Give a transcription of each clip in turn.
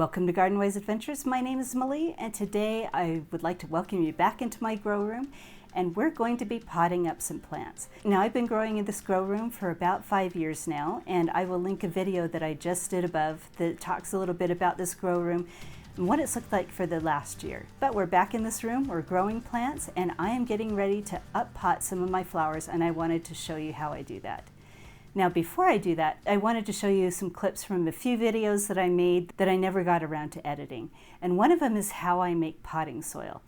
Welcome to Garden Ways Adventures. My name is Malie, and today I would like to welcome you back into my grow room, and we're going to be potting up some plants. Now, I've been growing in this grow room for about 5 years now, and I will link a video that I just did above that talks a little bit about this grow room and what it's looked like for the last year. But we're back in this room, we're growing plants, and I am getting ready to up pot some of my flowers, and I wanted to show you how I do that. Now, before I do that, I wanted to show you some clips from a few videos that I made that I never got around to editing. And one of them is how I make potting soil.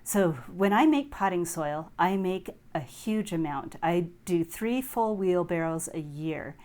So when I make potting soil, I make a huge amount. I do 3 full wheelbarrows a year.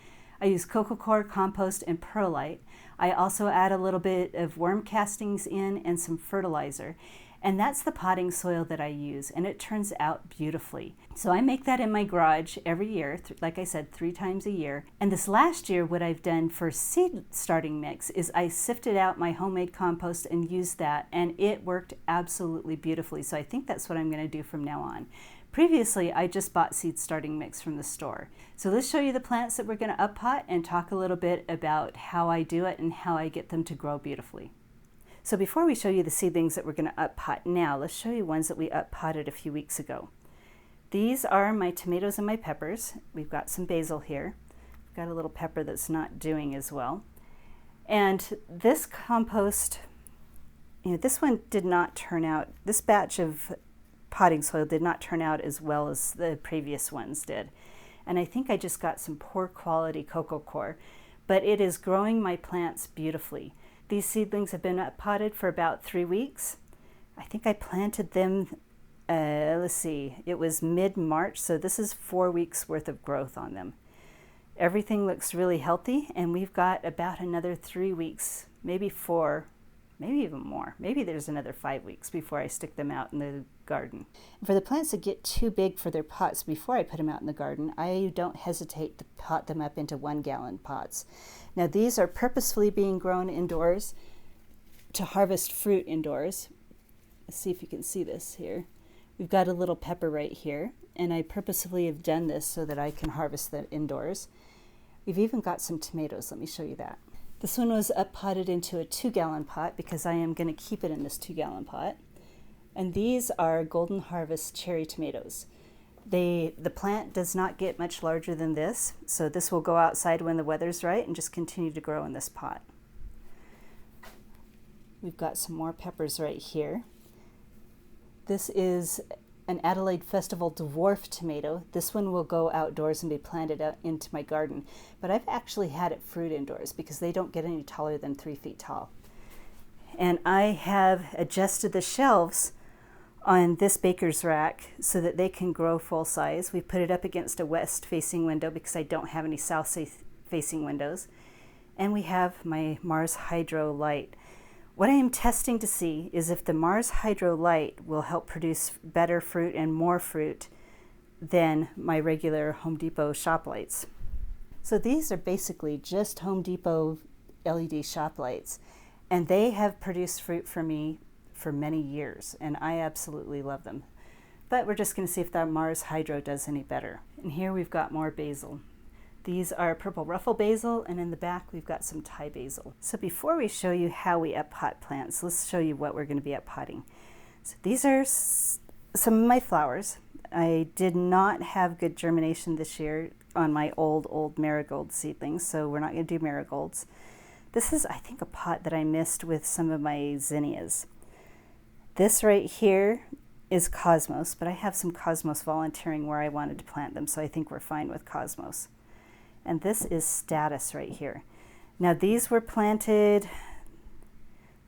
I use coco coir, compost, and perlite. I also add a little bit of worm castings in and some fertilizer. And that's the potting soil that I use, and it turns out beautifully. So I make that in my garage every year, like I said, 3 times a year. And this last year, what I've done for seed starting mix is I sifted out my homemade compost and used that, and it worked absolutely beautifully. So I think that's what I'm going to do from now on. Previously, I just bought seed starting mix from the store. So let's show you the plants that we're going to up pot and talk a little bit about how I do it and how I get them to grow beautifully. So before we show you the seedlings that we're going to up pot now, let's show you ones that we up potted a few weeks ago. These are my tomatoes and my peppers. We've got some basil here. We've got a little pepper that's not doing as well. And this compost, this one did not turn out, this batch of potting soil did not turn out as well as the previous ones did. And I think I just got some poor quality coco coir, but it is growing my plants beautifully. These seedlings have been up potted for about 3 weeks. I think I planted them, it was mid-March, so this is 4 weeks worth of growth on them. Everything looks really healthy, and we've got about another 3 weeks, maybe 4, maybe even more. Maybe there's another 5 weeks before I stick them out in the garden. For the plants that get too big for their pots before I put them out in the garden, I don't hesitate to pot them up into 1-gallon pots. Now, these are purposefully being grown indoors to harvest fruit indoors. Let's see if you can see this here. We've got a little pepper right here, and I purposefully have done this so that I can harvest them indoors. We've even got some tomatoes. Let me show you that. This one was up potted into a 2-gallon pot because I am going to keep it in this 2-gallon pot. And these are Golden Harvest cherry tomatoes. The plant does not get much larger than this, so this will go outside when the weather's right and just continue to grow in this pot. We've got some more peppers right here. This is an Adelaide Festival dwarf tomato. This one will go outdoors and be planted out into my garden, but I've actually had it fruit indoors because they don't get any taller than 3 feet tall. And I have adjusted the shelves on this baker's rack so that they can grow full size. We put it up against a west facing window because I don't have any south facing windows. And we have my Mars Hydro light. What I am testing to see is if the Mars Hydro light will help produce better fruit and more fruit than my regular Home Depot shop lights. So these are basically just Home Depot LED shop lights, and they have produced fruit for me for many years, and I absolutely love them. But we're just going to see if that Mars Hydro does any better. And here we've got more basil. These are purple ruffle basil, and in the back we've got some Thai basil. So before we show you how we up pot plants, let's show you what we're going to be up potting. So these are some of my flowers. I did not have good germination this year on my old marigold seedlings, so we're not going to do marigolds. This is, I think, a pot that I missed with some of my zinnias. This right here is Cosmos, but I have some Cosmos volunteering where I wanted to plant them, so I think we're fine with Cosmos. And this is Status right here. Now these were planted,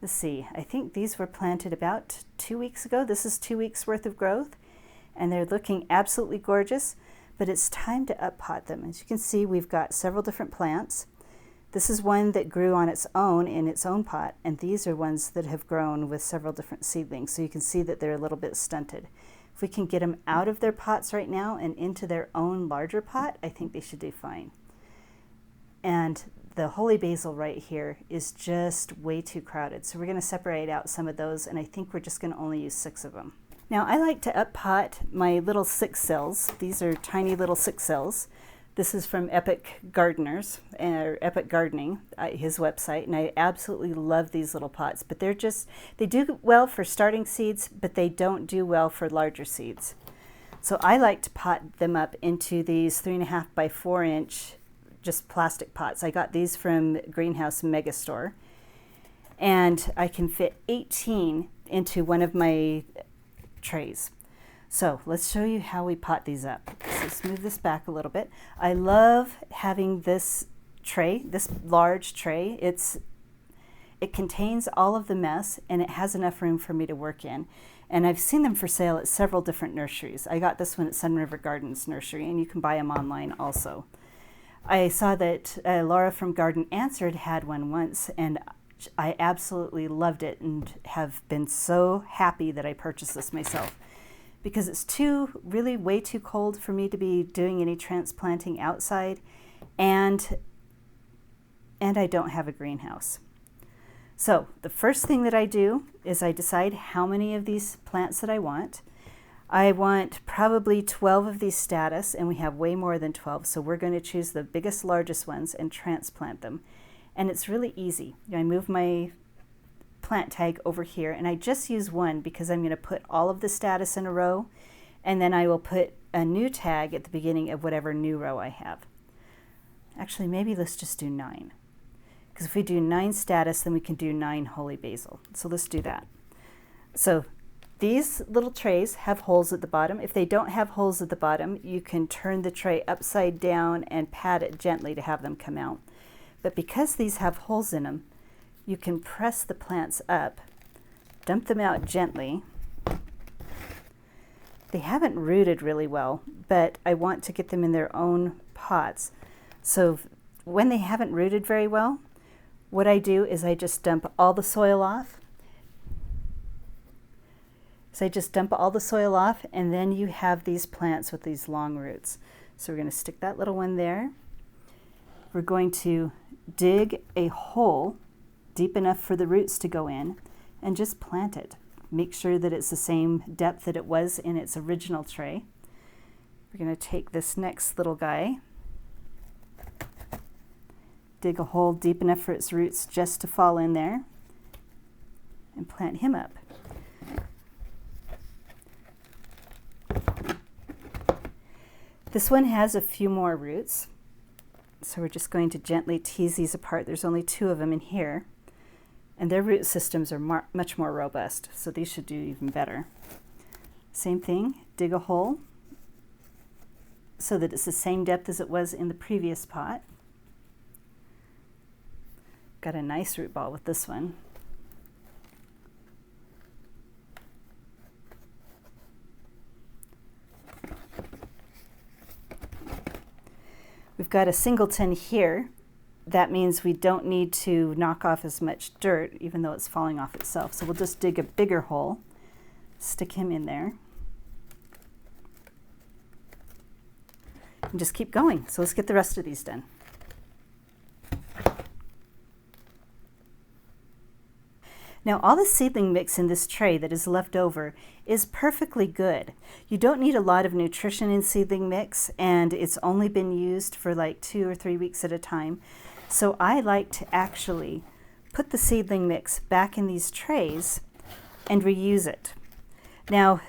let's see, I think these were planted about 2 weeks ago. This is 2 weeks worth of growth, and they're looking absolutely gorgeous, but it's time to up pot them. As you can see, we've got several different plants. This is one that grew on its own in its own pot, and these are ones that have grown with several different seedlings, so you can see that they're a little bit stunted. If we can get them out of their pots right now and into their own larger pot, I think they should do fine. And the holy basil right here is just way too crowded, so we're going to separate out some of those, and I think we're just going to only use 6 of them. Now I like to up pot my little 6 cells. These are tiny little 6 cells. This is from Epic Gardeners, or Epic Gardening, his website, and I absolutely love these little pots, but they do well for starting seeds, but they don't do well for larger seeds. So I like to pot them up into these 3.5 by 4 inch just plastic pots. I got these from Greenhouse Megastore, and I can fit 18 into one of my trays. So let's show you how we pot these up. So let's move this back a little bit. I love having this tray, this large tray. It contains all of the mess, and it has enough room for me to work in. And I've seen them for sale at several different nurseries. I got this one at Sun River Gardens Nursery, and you can buy them online also. I saw that Laura from Garden Answered had one once, and I absolutely loved it and have been so happy that I purchased this myself, because it's really way too cold for me to be doing any transplanting outside, and I don't have a greenhouse. So the first thing that I do is I decide how many of these plants that I want. I want probably 12 of these status, and we have way more than 12, so we're going to choose the biggest, largest ones and transplant them. And it's really easy. I move my plant tag over here, and I just use one because I'm going to put all of the status in a row, and then I will put a new tag at the beginning of whatever new row I have. Actually, maybe let's just do 9, because if we do 9 status, then we can do 9 holy basil. So let's do that. So these little trays have holes at the bottom. If they don't have holes at the bottom, you can turn the tray upside down and pat it gently to have them come out. But because these have holes in them, you can press the plants up, dump them out gently. They haven't rooted really well, but I want to get them in their own pots. So when they haven't rooted very well, what I do is I just dump all the soil off. And then you have these plants with these long roots. So we're going to stick that little one there. We're going to dig a hole deep enough for the roots to go in and just plant it. Make sure that it's the same depth that it was in its original tray. We're going to take this next little guy, dig a hole deep enough for its roots just to fall in there, and plant him up. This one has a few more roots, so we're just going to gently tease these apart. There's only 2 of them in here, and their root systems are much more robust, so these should do even better. Same thing, dig a hole so that it's the same depth as it was in the previous pot. Got a nice root ball with this one. We've got a singleton here. That means we don't need to knock off as much dirt, even though it's falling off itself. So we'll just dig a bigger hole, stick him in there, and just keep going. So let's get the rest of these done. Now all the seedling mix in this tray that is left over is perfectly good. You don't need a lot of nutrition in seedling mix, and it's only been used for like 2 or 3 weeks at a time. So I like to actually put the seedling mix back in these trays and reuse it. Now,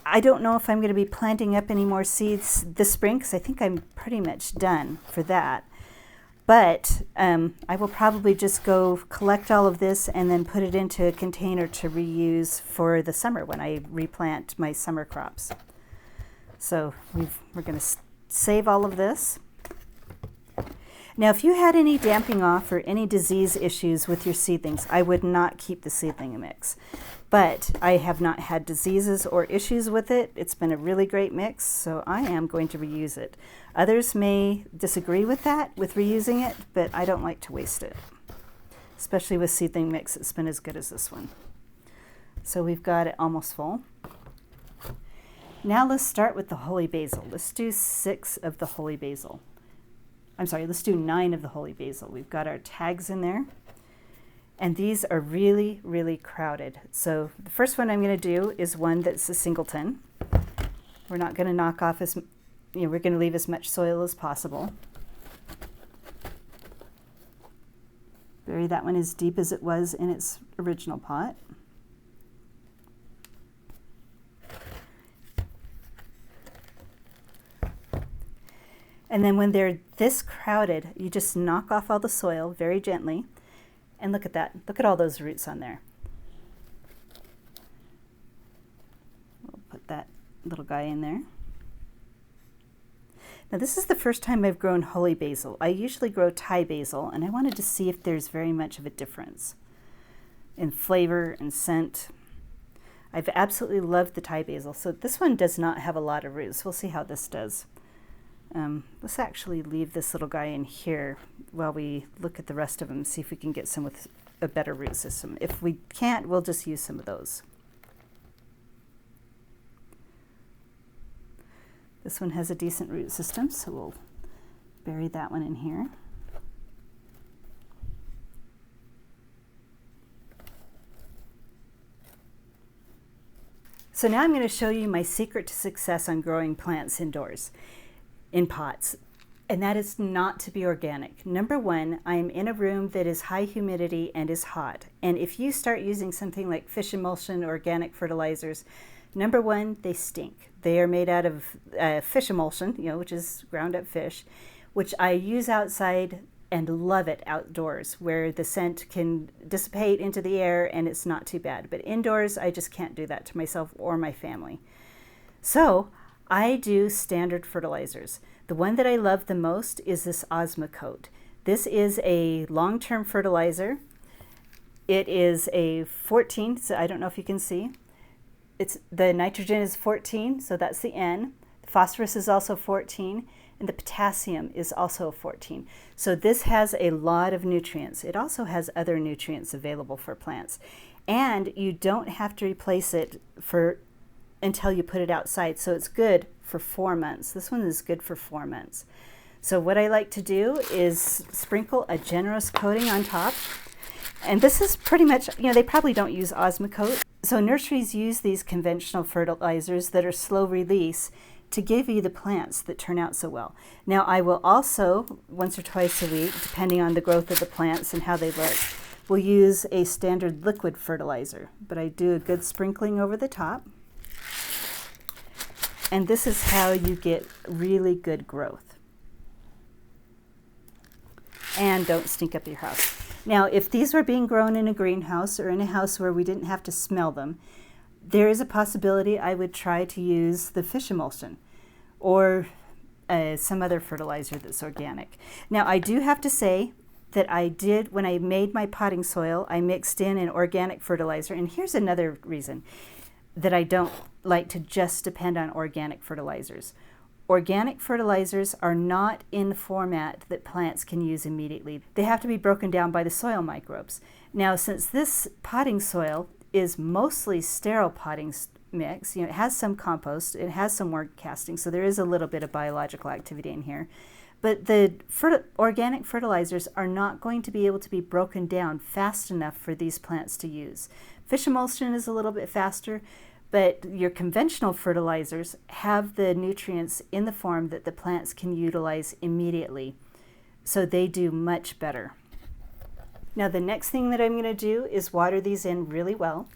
I don't know if I'm going to be planting up any more seeds this spring, because I think I'm pretty much done for that. But I will probably just go collect all of this and then put it into a container to reuse for the summer when I replant my summer crops. So we're going to save all of this. Now, if you had any damping off or any disease issues with your seedlings, I would not keep the seedling mix. But I have not had diseases or issues with it. It's been a really great mix, so I am going to reuse it. Others may disagree with that, with reusing it, but I don't like to waste it, especially with seedling mix that's been as good as this one. So we've got it almost full. Now let's start with the holy basil. Let's do 6 of the holy basil. I'm sorry, let's do 9 of the holy basil. We've got our tags in there, and these are really, really crowded. So the first one I'm going to do is one that's a singleton. We're not going to knock off we're going to leave as much soil as possible. Bury that one as deep as it was in its original pot. And then when they're this crowded, you just knock off all the soil very gently. And look at that. Look at all those roots on there. We'll put that little guy in there. Now this is the first time I've grown holy basil. I usually grow Thai basil, and I wanted to see if there's very much of a difference in flavor and scent. I've absolutely loved the Thai basil. So this one does not have a lot of roots. We'll see how this does. Let's actually leave this little guy in here while we look at the rest of them, see if we can get some with a better root system. If we can't, we'll just use some of those. This one has a decent root system, so we'll bury that one in here. So now I'm going to show you my secret to success on growing plants indoors in pots, and that is not to be organic. Number one, I'm in a room that is high humidity and is hot, and if you start using something like fish emulsion or organic fertilizers, number one, they stink. They are made out of fish emulsion, which is ground up fish, which I use outside and love it outdoors, where the scent can dissipate into the air and it's not too bad. But indoors, I just can't do that to myself or my family. So I do standard fertilizers. The one that I love the most is this Osmocote. This is a long-term fertilizer. It is a 14, so I don't know if you can see. The nitrogen is 14, so that's the N. The phosphorus is also 14, and the potassium is also 14. So this has a lot of nutrients. It also has other nutrients available for plants. And you don't have to replace it until you put it outside. So it's good for 4 months. This one is good for 4 months. So what I like to do is sprinkle a generous coating on top. And this is pretty much, they probably don't use Osmocote. So nurseries use these conventional fertilizers that are slow release to give you the plants that turn out so well. Now I will also, once or twice a week, depending on the growth of the plants and how they look, will use a standard liquid fertilizer. But I do a good sprinkling over the top. And this is how you get really good growth. And don't stink up your house. Now, if these were being grown in a greenhouse or in a house where we didn't have to smell them, there is a possibility I would try to use the fish emulsion or some other fertilizer that's organic. Now, I do have to say that when I made my potting soil, I mixed in an organic fertilizer. And here's another reason that I don't like to just depend on organic fertilizers. Organic fertilizers are not in the format that plants can use immediately. They have to be broken down by the soil microbes. Now, since this potting soil is mostly sterile potting mix, it has some compost, it has some worm casting, so there is a little bit of biological activity in here. But the organic fertilizers are not going to be able to be broken down fast enough for these plants to use. Fish emulsion is a little bit faster, but your conventional fertilizers have the nutrients in the form that the plants can utilize immediately. So they do much better. Now the next thing that I'm going to do is water these in really well.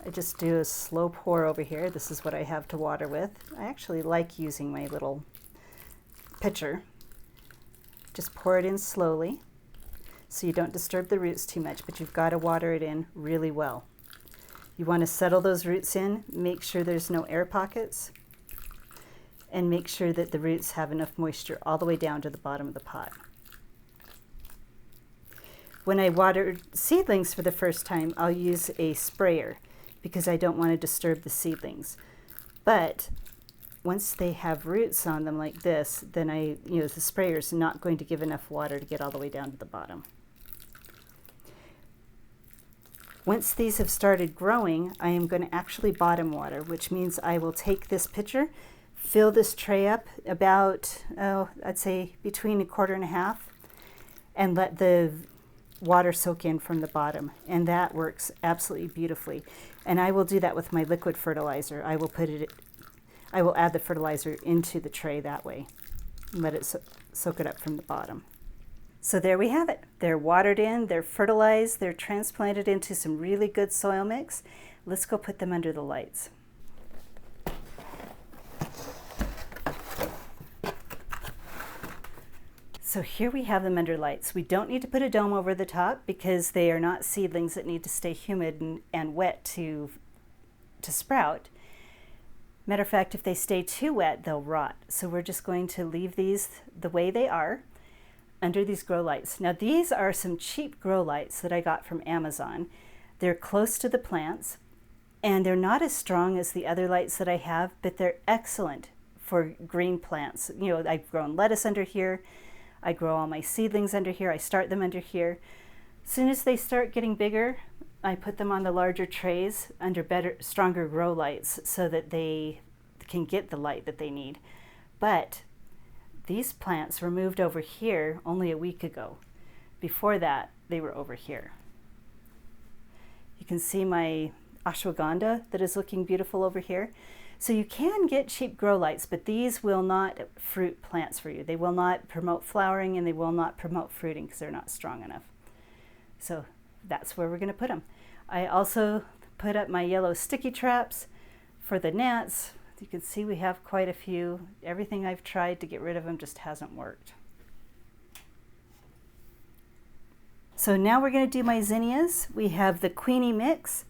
I just do a slow pour over here. This is what I have to water with. I actually like using my little pitcher. Just pour it in slowly so you don't disturb the roots too much, but you've got to water it in really well. You want to settle those roots in, make sure there's no air pockets, and make sure that the roots have enough moisture all the way down to the bottom of the pot. When I water seedlings for the first time, I'll use a sprayer because I don't want to disturb the seedlings. But once they have roots on them like this, then the sprayer's not going to give enough water to get all the way down to the bottom. Once these have started growing, I am going to actually bottom water, which means I will take this pitcher, fill this tray up about, I'd say between 1/4 1/2, and let the water soak in from the bottom. And that works absolutely beautifully. And I will do that with my liquid fertilizer. I will put it I will add the fertilizer into the tray that way and let it soak it up from the bottom. So there we have it. They're watered in, they're fertilized, they're transplanted into some really good soil mix. Let's go put them under the lights. So here we have them under lights. We don't need to put a dome over the top because they are not seedlings that need to stay humid and wet to sprout. Matter of fact, if they stay too wet, they'll rot. So we're just going to leave these the way they are under these grow lights. Now these are some cheap grow lights that I got from Amazon. They're close to the plants and they're not as strong as the other lights that I have, but they're excellent for green plants. You know, I've grown lettuce under here. I grow all my seedlings under here. I start them under here. As soon as they start getting bigger, I put them on the larger trays under better, stronger grow lights so that they can get the light that they need. But these plants were moved over here only a week ago. Before that, they were over here. You can see my ashwagandha that is looking beautiful over here. So you can get cheap grow lights, but these will not fruit plants for you. They will not promote flowering and they will not promote fruiting because they're not strong enough. So that's where we're going to put them. I also put up my yellow sticky traps for the gnats. You can see we have quite a few. Everything I've tried to get rid of them just hasn't worked. So now we're going to do my zinnias. We have the Queenie mix.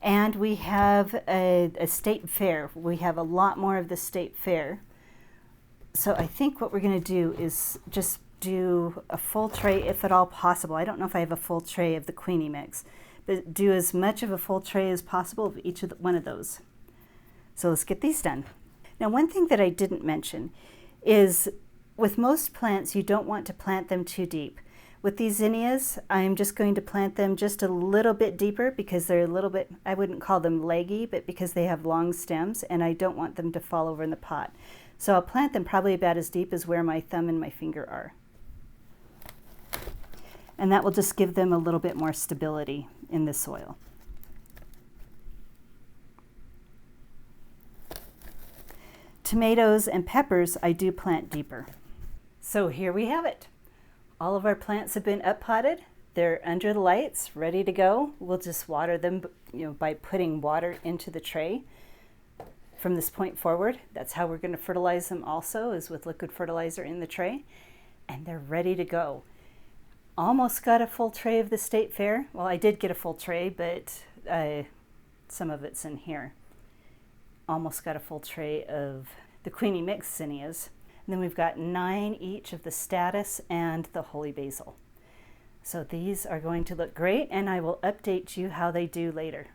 And we have a state fair. We have a lot more of the state fair. So I think what we're going to do is just do a full tray if at all possible. I don't know if I have a full tray of the Queenie mix, but do as much of a full tray as possible of each of one of those. So let's get these done. Now one thing that I didn't mention is with most plants you don't want to plant them too deep. With these zinnias, I'm just going to plant them just a little bit deeper because they're a little bit, I wouldn't call them leggy, but because they have long stems and I don't want them to fall over in the pot. So I'll plant them probably about as deep as where my thumb and my finger are. And that will just give them a little bit more stability in the soil. Tomatoes and peppers I do plant deeper. So here we have it. All of our plants have been up potted. They're under the lights, ready to go. We'll just water them, by putting water into the tray from this point forward. That's how we're going to fertilize them also, is with liquid fertilizer in the tray. And they're ready to go. Almost got a full tray of the state fair. Well, I did get a full tray, but some of it's in here. Almost got a full tray of the Queenie mix zinnias. And then we've got 9 each of the status and the holy basil. So these are going to look great, and I will update you how they do later.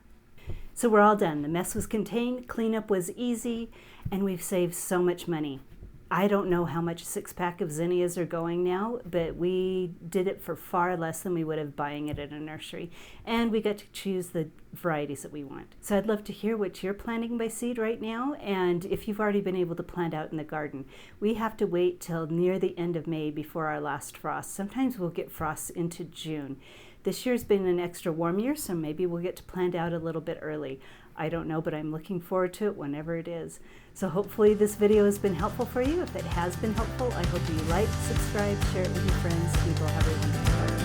So we're all done. The mess was contained, cleanup was easy, and we've saved so much money. I don't know how much a 6-pack of zinnias are going now, but we did it for far less than we would have buying it at a nursery. And we got to choose the varieties that we want. So I'd love to hear what you're planting by seed right now, and if you've already been able to plant out in the garden. We have to wait till near the end of May before our last frost. Sometimes we'll get frosts into June. This year's been an extra warm year, so maybe we'll get to plant out a little bit early. I don't know, but I'm looking forward to it whenever it is. So hopefully this video has been helpful for you. If it has been helpful, I hope you like, subscribe, share it with your friends, and go have a wonderful day.